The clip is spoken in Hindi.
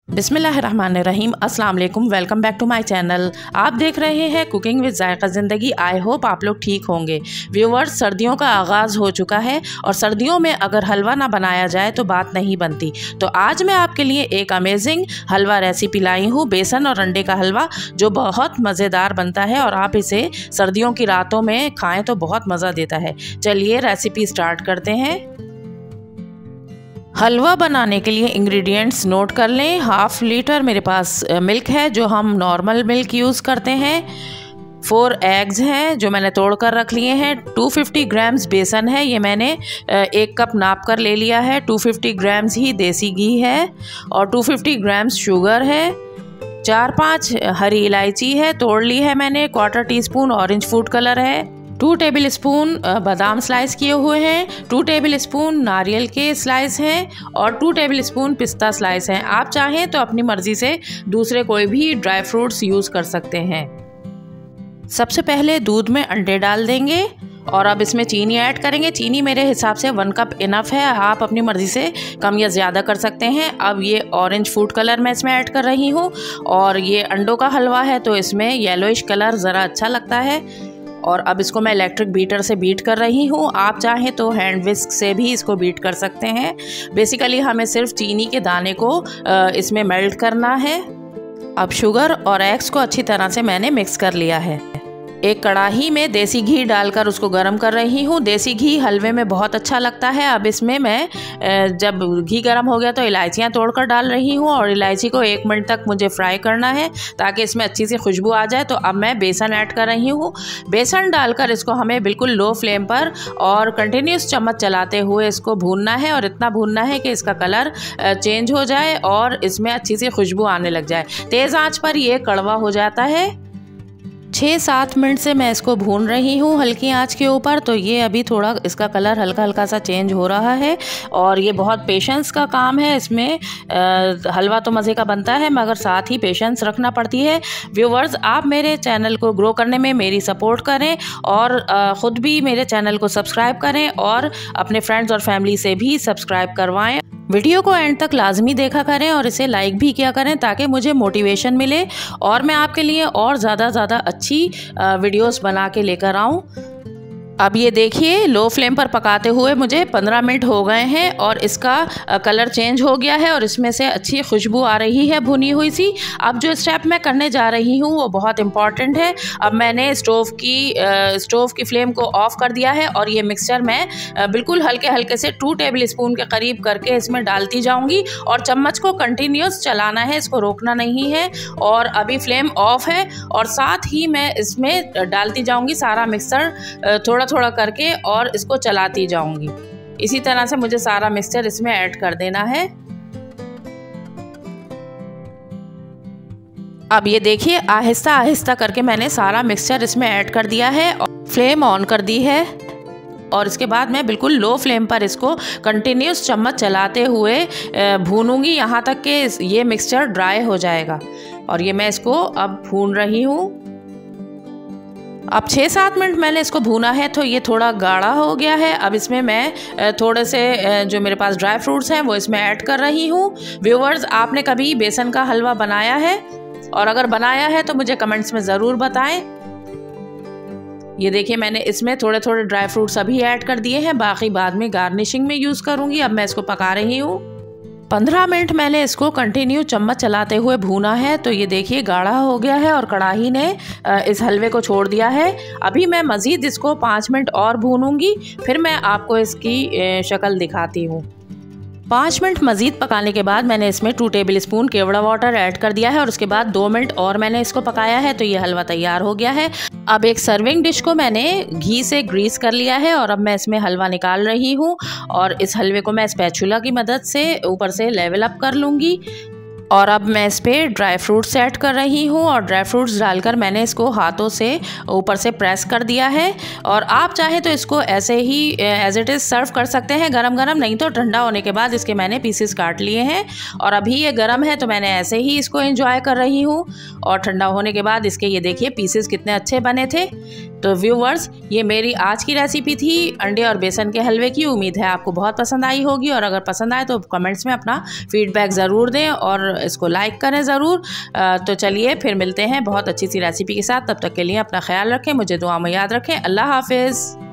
बिस्मिल्लाहिर्रहमानिर्रहीम। अस्सलाम वालेकुम। Welcome back to my channel. आप देख रहे हैं कुकिंग विद जायका ज़िंदगी। आई होप आप लोग ठीक होंगे। व्यूवर्स, सर्दियों का आगाज़ हो चुका है और सर्दियों में अगर हलवा ना बनाया जाए तो बात नहीं बनती। तो आज मैं आपके लिए एक अमेजिंग हलवा रेसिपी लाई हूँ, बेसन और अंडे का हलवा, जो बहुत मज़ेदार बनता है और आप इसे सर्दियों की रातों में खाएँ तो बहुत मज़ा देता है। चलिए रेसिपी स्टार्ट करते हैं। हलवा बनाने के लिए इंग्रेडिएंट्स नोट कर लें। 1/2 लीटर मेरे पास मिल्क है, जो हम नॉर्मल मिल्क यूज़ करते हैं। 4 एग्स हैं जो मैंने तोड़ कर रख लिए हैं। 250 ग्राम्स बेसन है, ये मैंने 1 कप नाप कर ले लिया है। 250 ग्राम्स ही देसी घी है और 250 ग्राम्स शुगर है। 4-5 हरी इलायची है, तोड़ ली है मैंने। 1/4 टीस्पून ऑरेंज फूड कलर है। 2 टेबल स्पून बादाम स्लाइस किए हुए हैं। 2 टेबल स्पून नारियल के स्लाइस हैं और 2 टेबल स्पून पिस्ता स्लाइस हैं। आप चाहें तो अपनी मर्ज़ी से दूसरे कोई भी ड्राई फ्रूट्स यूज़ कर सकते हैं। सबसे पहले दूध में अंडे डाल देंगे और अब इसमें चीनी ऐड करेंगे। चीनी मेरे हिसाब से 1 कप इनफ है, आप अपनी मर्ज़ी से कम या ज़्यादा कर सकते हैं। अब ये ऑरेंज फूड कलर मैं इसमें ऐड कर रही हूँ और ये अंडों का हलवा है तो इसमें येलोइश कलर ज़रा अच्छा लगता है। और अब इसको मैं इलेक्ट्रिक बीटर से बीट कर रही हूँ। आप चाहें तो हैंड विस्क से भी इसको बीट कर सकते हैं। बेसिकली हमें सिर्फ चीनी के दाने को इसमें मेल्ट करना है। अब शुगर और एग्स को अच्छी तरह से मैंने मिक्स कर लिया है। एक कढ़ाई में देसी घी डालकर उसको गर्म कर रही हूँ। देसी घी हलवे में बहुत अच्छा लगता है। अब इसमें मैं जब घी गर्म हो गया तो इलायचियाँ तोड़कर डाल रही हूँ और इलायची को 1 मिनट तक मुझे फ्राई करना है ताकि इसमें अच्छी सी खुशबू आ जाए। तो अब मैं बेसन ऐड कर रही हूँ। बेसन डालकर इसको हमें बिल्कुल लो फ्लेम पर और कंटिन्यूस चम्मच चलाते हुए इसको भूनना है और इतना भूनना है कि इसका कलर चेंज हो जाए और इसमें अच्छी सी खुशबू आने लग जाए। तेज़ आंच पर ये कड़वा हो जाता है। 6-7 मिनट से मैं इसको भून रही हूँ हल्की आंच के ऊपर। तो ये अभी थोड़ा इसका कलर हल्का हल्का सा चेंज हो रहा है और ये बहुत पेशेंस का काम है। इसमें हलवा तो मज़े का बनता है मगर साथ ही पेशेंस रखना पड़ती है। व्यूवर्स, आप मेरे चैनल को ग्रो करने में मेरी सपोर्ट करें और ख़ुद भी मेरे चैनल को सब्सक्राइब करें और अपने फ्रेंड्स और फैमिली से भी सब्सक्राइब करवाएं। वीडियो को एंड तक लाजमी देखा करें और इसे लाइक भी किया करें ताकि मुझे मोटिवेशन मिले और मैं आपके लिए और ज़्यादा अच्छी वीडियोस बना के लेकर आऊँ। अब ये देखिए, लो फ्लेम पर पकाते हुए मुझे 15 मिनट हो गए हैं और इसका कलर चेंज हो गया है और इसमें से अच्छी खुशबू आ रही है भुनी हुई सी। अब जो स्टेप मैं करने जा रही हूँ वो बहुत इम्पॉर्टेंट है। अब मैंने स्टोव की फ्लेम को ऑफ़ कर दिया है और ये मिक्सचर मैं बिल्कुल हल्के हल्के से 2 टेबल स्पून के करीब करके इसमें डालती जाऊँगी और चम्मच को कंटिन्यूस चलाना है, इसको रोकना नहीं है। और अभी फ्लेम ऑफ है और साथ ही मैं इसमें डालती जाऊँगी सारा मिक्सचर थोड़ा करके और इसको चलाती जाऊंगी। इसी तरह से मुझे सारा मिक्सचर इसमें ऐड कर देना है। अब ये देखिए, आहिस्ता आहिस्ता करके मैंने सारा मिक्सचर इसमें ऐड कर दिया है और फ्लेम ऑन कर दी है और इसके बाद मैं बिल्कुल लो फ्लेम पर इसको कंटिन्यूस चम्मच चलाते हुए भूनूंगी यहाँ तक कि ये मिक्सचर ड्राई हो जाएगा। और ये मैं इसको अब भून रही हूँ। अब 6-7 मिनट मैंने इसको भूना है तो ये थोड़ा गाढ़ा हो गया है। अब इसमें मैं थोड़े से जो मेरे पास ड्राई फ्रूट्स हैं वो इसमें ऐड कर रही हूँ। व्यूवर्स, आपने कभी बेसन का हलवा बनाया है और अगर बनाया है तो मुझे कमेंट्स में ज़रूर बताएं। ये देखिए, मैंने इसमें थोड़े ड्राई फ्रूट्स अभी ऐड कर दिए हैं, बाकी बाद में गार्निशिंग में यूज़ करूँगी। अब मैं इसको पका रही हूँ। 15 मिनट मैंने इसको कंटिन्यू चम्मच चलाते हुए भूना है तो ये देखिए गाढ़ा हो गया है और कढ़ाई ने इस हलवे को छोड़ दिया है। अभी मैं मज़ीद इसको 5 मिनट और भूनूंगी, फिर मैं आपको इसकी शक्ल दिखाती हूँ। 5 मिनट मज़ीद पकाने के बाद मैंने इसमें 2 टेबल स्पून केवड़ा वाटर ऐड कर दिया है और उसके बाद 2 मिनट और मैंने इसको पकाया है तो ये हलवा तैयार हो गया है। अब एक सर्विंग डिश को मैंने घी से ग्रीस कर लिया है और अब मैं इसमें हलवा निकाल रही हूँ और इस हलवे को मैं स्पैचुला की मदद से ऊपर से लेवल अप कर लूँगी। और अब मैं इस पर ड्राई फ्रूट्स ऐड कर रही हूँ और ड्राई फ्रूट्स डालकर मैंने इसको हाथों से ऊपर से प्रेस कर दिया है। और आप चाहें तो इसको ऐसे ही एज इट इज़ सर्व कर सकते हैं गरम गरम, नहीं तो ठंडा होने के बाद इसके मैंने पीसेस काट लिए हैं और अभी ये गरम है तो मैंने ऐसे ही इसको एंजॉय कर रही हूँ। और ठंडा होने के बाद इसके ये देखिए पीसेस कितने अच्छे बने थे। तो व्यूवर्स, ये मेरी आज की रेसिपी थी अंडे और बेसन के हलवे की। उम्मीद है आपको बहुत पसंद आई होगी और अगर पसंद आए तो कमेंट्स में अपना फीडबैक ज़रूर दें और और इसको लाइक करें ज़रूर। तो चलिए फिर मिलते हैं बहुत अच्छी सी रेसिपी के साथ। तब तक के लिए अपना ख्याल रखें, मुझे दुआ में याद रखें। अल्लाह हाफिज़।